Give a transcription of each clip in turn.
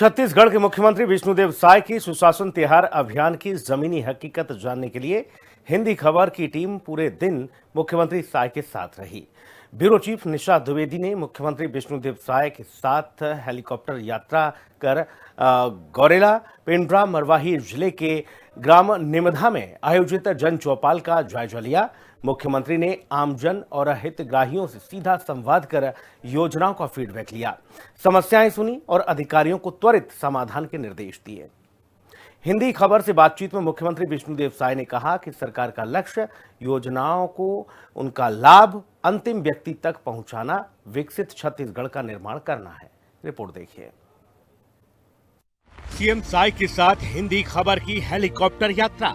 छत्तीसगढ़ के मुख्यमंत्री विष्णुदेव साय की सुशासन तिहार अभियान की जमीनी हकीकत जानने के लिए हिंदी खबर की टीम पूरे दिन मुख्यमंत्री साय के साथ रही। ब्यूरो चीफ निशा द्विवेदी ने मुख्यमंत्री विष्णुदेव साय के साथ हेलीकॉप्टर यात्रा कर गौरेला पेंड्रा मरवाही जिले के ग्राम निमधा में आयोजित जन चौपाल का जायजा लिया। मुख्यमंत्री ने आमजन और हितग्राहियों से सीधा संवाद कर योजनाओं का फीडबैक लिया, समस्याएं सुनी और अधिकारियों को त्वरित समाधान के निर्देश दिए। हिंदी खबर से बातचीत में मुख्यमंत्री विष्णुदेव साय ने कहा कि सरकार का लक्ष्य योजनाओं को उनका लाभ अंतिम व्यक्ति तक पहुंचाना, विकसित छत्तीसगढ़ का निर्माण करना है। रिपोर्ट देखिए। सीएम साय के साथ हिंदी खबर की हेलीकॉप्टर यात्रा।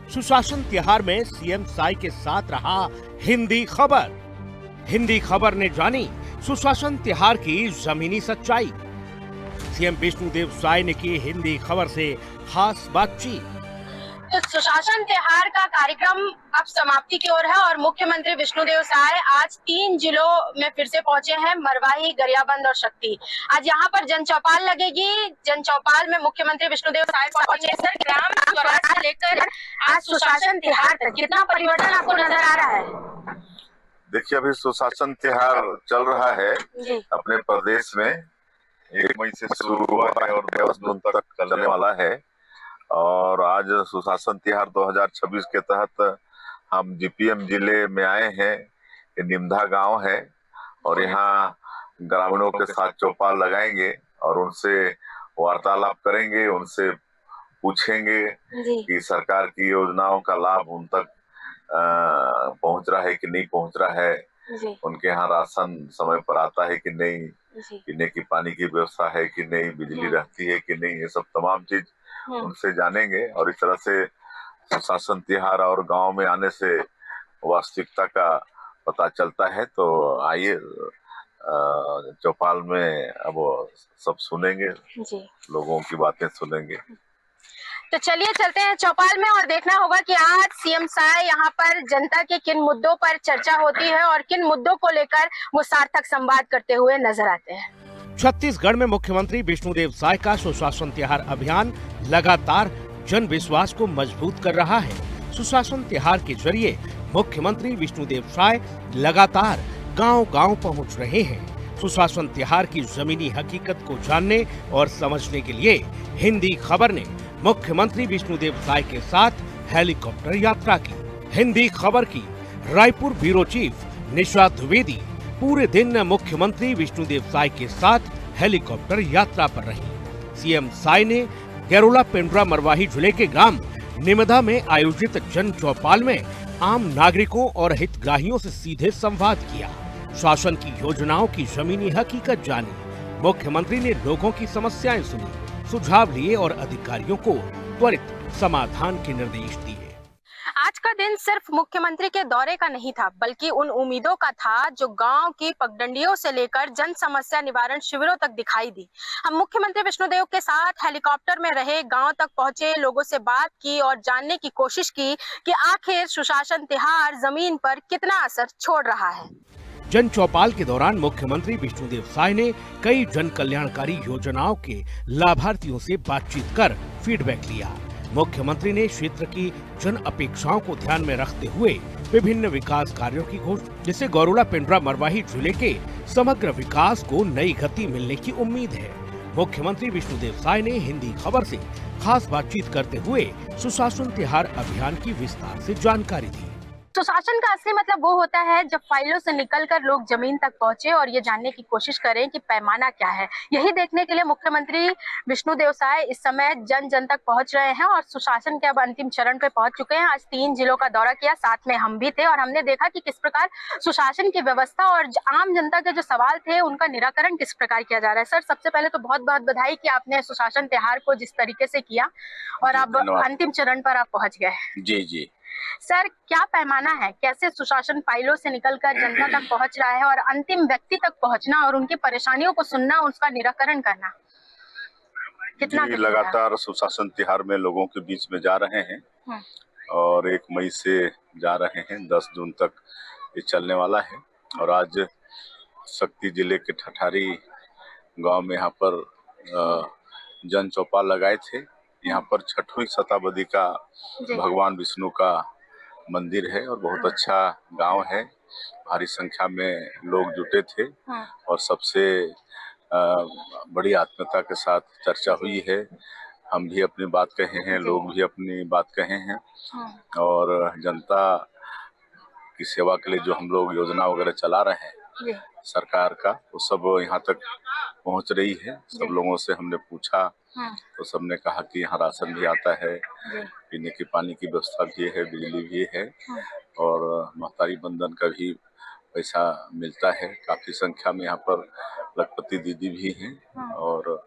सुशासन तिहार में सीएम साय के साथ रहा हिंदी खबर। हिंदी खबर ने जानी सुशासन तिहार की जमीनी सच्चाई। सीएम विष्णुदेव साय ने की हिंदी खबर से खास बातचीत। तो सुशासन तिहार का कार्यक्रम अब समाप्ति की ओर है और मुख्यमंत्री विष्णुदेव साय आज 3 जिलों में फिर से पहुंचे हैं, मरवाही, गरियाबंद और शक्ति। आज यहां पर जन चौपाल लगेगी। जन चौपाल में मुख्यमंत्री विष्णुदेव साय पहुंचे। सर, ग्राम स्वराज से लेकर आज सुशासन तिहार तक कितना परिवर्तन आपको नजर आ रहा है? देखिए, अभी सुशासन तिहार चल रहा है अपने प्रदेश में। 1 मई से शुरू हुआ है और 10 जून तक चलने वाला है। और आज सुशासन तिहार 2026 के तहत हम जीपीएम जिले में आए हैं। ये निमधा गांव है और यहाँ ग्रामीणों के साथ चौपाल लगाएंगे और उनसे वार्तालाप करेंगे, उनसे पूछेंगे कि सरकार की योजनाओं का लाभ उन तक पहुंच रहा है कि नहीं पहुंच रहा है, उनके यहाँ राशन समय पर आता है कि नहीं, पीने की पानी की व्यवस्था है कि नहीं, बिजली रहती है कि नहीं, ये सब तमाम चीज उनसे जानेंगे। और इस तरह से सुशासन तिहार और गांव में आने से वास्तविकता का पता चलता है। तो आइए चौपाल में अब सब सुनेंगे, लोगों की बातें सुनेंगे। तो चलिए चलते हैं चौपाल में और देखना होगा कि आज सीएम साय यहाँ पर जनता के किन मुद्दों पर चर्चा होती है और किन मुद्दों को लेकर वो सार्थक संवाद करते हुए नजर आते हैं। छत्तीसगढ़ में मुख्यमंत्री विष्णुदेव साय का सुशासन तिहार अभियान लगातार जन विश्वास को मजबूत कर रहा है। सुशासन तिहार के जरिए मुख्यमंत्री विष्णुदेव साय लगातार गांव-गांव पहुंच रहे हैं। सुशासन तिहार की जमीनी हकीकत को जानने और समझने के लिए हिंदी खबर ने मुख्यमंत्री विष्णुदेव साय के साथ हेलीकॉप्टर यात्रा की। हिंदी खबर की रायपुर ब्यूरो चीफ निशा द्विवेदी पूरे दिन मुख्यमंत्री विष्णुदेव साय के साथ हेलीकॉप्टर यात्रा पर रही। सीएम साय ने गौरेला पेंड्रा मरवाही जिले के ग्राम निमधा में आयोजित जन चौपाल में आम नागरिकों और हितग्राहियों से सीधे संवाद किया। शासन की योजनाओं की जमीनी हकीकत जानी। मुख्यमंत्री ने लोगों की समस्याएं सुनी, सुझाव लिए और अधिकारियों को त्वरित समाधान के निर्देश दिए। आज का दिन सिर्फ मुख्यमंत्री के दौरे का नहीं था, बल्कि उन उम्मीदों का था जो गांव की पगडंडियों से लेकर जन समस्या निवारण शिविरों तक दिखाई दी। हम मुख्यमंत्री विष्णुदेव के साथ हेलीकॉप्टर में रहे, गांव तक पहुंचे, लोगों से बात की और जानने की कोशिश की कि आखिर सुशासन तिहार जमीन पर कितना असर छोड़ रहा है। जन चौपाल के दौरान मुख्यमंत्री विष्णुदेव साय ने कई जन कल्याणकारी योजनाओं के लाभार्थियों से बातचीत कर फीडबैक लिया। मुख्यमंत्री ने क्षेत्र की जन अपेक्षाओं को ध्यान में रखते हुए विभिन्न विकास कार्यों की घोषणा, जिससे गौरेला पेंड्रा मरवाही जिले के समग्र विकास को नई गति मिलने की उम्मीद है। मुख्यमंत्री विष्णुदेव साय ने हिंदी खबर से खास बातचीत करते हुए सुशासन तिहार अभियान की विस्तार से जानकारी दी। सुशासन का असली मतलब वो होता है जब फाइलों से निकलकर लोग जमीन तक पहुंचे और ये जानने की कोशिश करें कि पैमाना क्या है। यही देखने के लिए मुख्यमंत्री विष्णुदेव साय इस समय जन जन तक पहुंच रहे हैं और सुशासन के अब अंतिम चरण पे पहुंच चुके हैं। आज 3 जिलों का दौरा किया, साथ में हम भी थे और हमने देखा कि किस प्रकार सुशासन की व्यवस्था और आम जनता के जो सवाल थे उनका निराकरण किस प्रकार किया जा रहा है। सर, सबसे पहले तो बहुत बहुत बधाई कि आपने सुशासन तिहार को जिस तरीके से किया और अब अंतिम चरण पर आप पहुंच गए। जी। सर, क्या पैमाना है, कैसे सुशासन फाइलों से निकलकर जनता तक पहुंच रहा है और अंतिम व्यक्ति तक पहुंचना और उनकी परेशानियों को सुनना, उसका निराकरण करना कितना लगातार सुशासन तिहार में लोगों के बीच में जा रहे हैं और 1 मई से जा रहे हैं, 10 जून तक ये चलने वाला है। और आज शक्ति जिले के ठठारी गांव में यहाँ पर जन चौपाल लगाए थे। यहाँ पर 6वीं शताब्दी का भगवान विष्णु का मंदिर है और बहुत अच्छा गांव है। भारी संख्या में लोग जुटे थे और सबसे बड़ी आत्मीयता के साथ चर्चा हुई है। हम भी अपनी बात कहे हैं, लोग भी अपनी बात कहे हैं और जनता की सेवा के लिए जो हम लोग योजना वगैरह चला रहे हैं सरकार का, वो सब यहाँ तक पहुँच रही है। सब लोगों से हमने पूछा तो सबने कहा कि यहाँ राशन भी आता है, पीने की पानी की व्यवस्था भी है, बिजली भी है और महतारी बंधन का भी पैसा मिलता है। काफी संख्या में यहाँ पर लखपति दीदी भी हैं और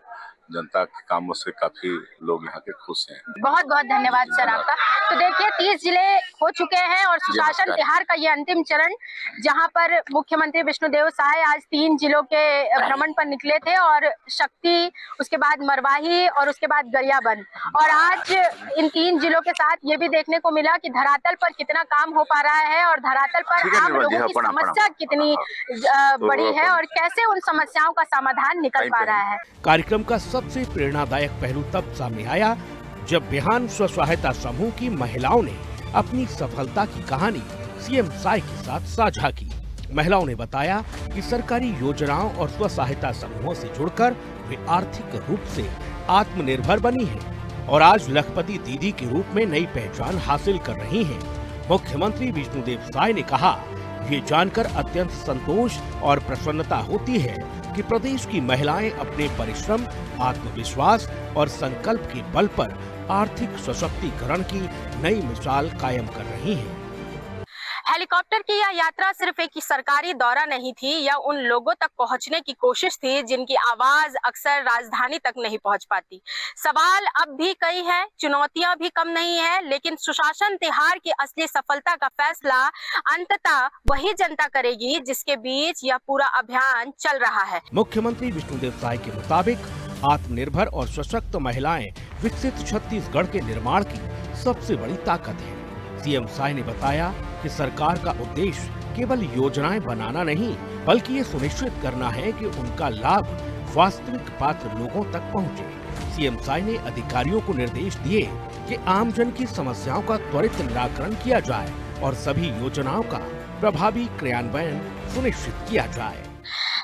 जनता के कामों से काफी लोग यहाँ के खुश हैं। बहुत बहुत धन्यवाद सर आपका। तो देखिए 30 जिले हो चुके हैं और सुशासन तिहार का ये अंतिम चरण, जहां पर मुख्यमंत्री विष्णुदेव साय आज 3 जिलों के भ्रमण पर निकले थे और शक्ति, उसके बाद मरवाही और उसके बाद गरियाबंद। और आज इन 3 जिलों के साथ ये भी देखने को मिला कि धरातल पर कितना काम हो पा रहा है और धरातल पर आम लोगों की समस्या कितनी बड़ी है और कैसे उन समस्याओं का समाधान निकल पा रहा है। कार्यक्रम का सबसे प्रेरणादायक पहलू तब सामने आया जब बिहान स्व सहायता समूह की महिलाओं ने अपनी सफलता की कहानी सीएम साय के साथ साझा की। महिलाओं ने बताया कि सरकारी योजनाओं और स्व सहायता समूहों से जुड़कर वे आर्थिक रूप से आत्मनिर्भर बनी हैं और आज लखपति दीदी के रूप में नई पहचान हासिल कर रही हैं। मुख्यमंत्री विष्णुदेव साय ने कहा, ये जानकर अत्यंत संतोष और प्रसन्नता होती है कि प्रदेश की महिलाएं अपने परिश्रम, आत्मविश्वास और संकल्प के बल पर आर्थिक सशक्तिकरण की नई मिसाल कायम कर रही हैं। हेलीकॉप्टर की यह यात्रा सिर्फ एक सरकारी दौरा नहीं थी, यह उन लोगों तक पहुंचने की कोशिश थी जिनकी आवाज अक्सर राजधानी तक नहीं पहुंच पाती। सवाल अब भी कई हैं, चुनौतियां भी कम नहीं है, लेकिन सुशासन तिहार की असली सफलता का फैसला अंततः वही जनता करेगी जिसके बीच यह पूरा अभियान चल रहा है। मुख्यमंत्री विष्णुदेव साय के मुताबिक आत्मनिर्भर और सशक्त महिलाएं विकसित छत्तीसगढ़ के निर्माण की सबसे बड़ी ताकत है। सीएम साय ने बताया कि सरकार का उद्देश्य केवल योजनाएं बनाना नहीं, बल्कि ये सुनिश्चित करना है कि उनका लाभ वास्तविक पात्र लोगों तक पहुंचे। सीएम साय ने अधिकारियों को निर्देश दिए कि आमजन की समस्याओं का त्वरित निराकरण किया जाए और सभी योजनाओं का प्रभावी क्रियान्वयन सुनिश्चित किया जाए।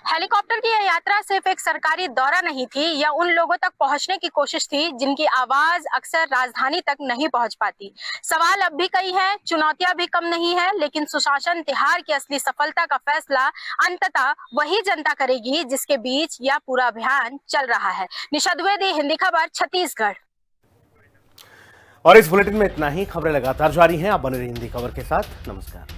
हेलीकॉप्टर की यह यात्रा सिर्फ एक सरकारी दौरा नहीं थी, यह उन लोगों तक पहुंचने की कोशिश थी जिनकी आवाज अक्सर राजधानी तक नहीं पहुंच पाती। सवाल अब भी कई हैं, चुनौतियां भी कम नहीं है, लेकिन सुशासन तिहार की असली सफलता का फैसला अंततः वही जनता करेगी जिसके बीच यह पूरा अभियान चल रहा है। निशा द्विवेदी, हिंदी खबर, छत्तीसगढ़। और इस बुलेटिन में इतना ही। खबरें लगातार जारी हैं, आप बने रहिए हिंदी खबर के साथ। नमस्कार।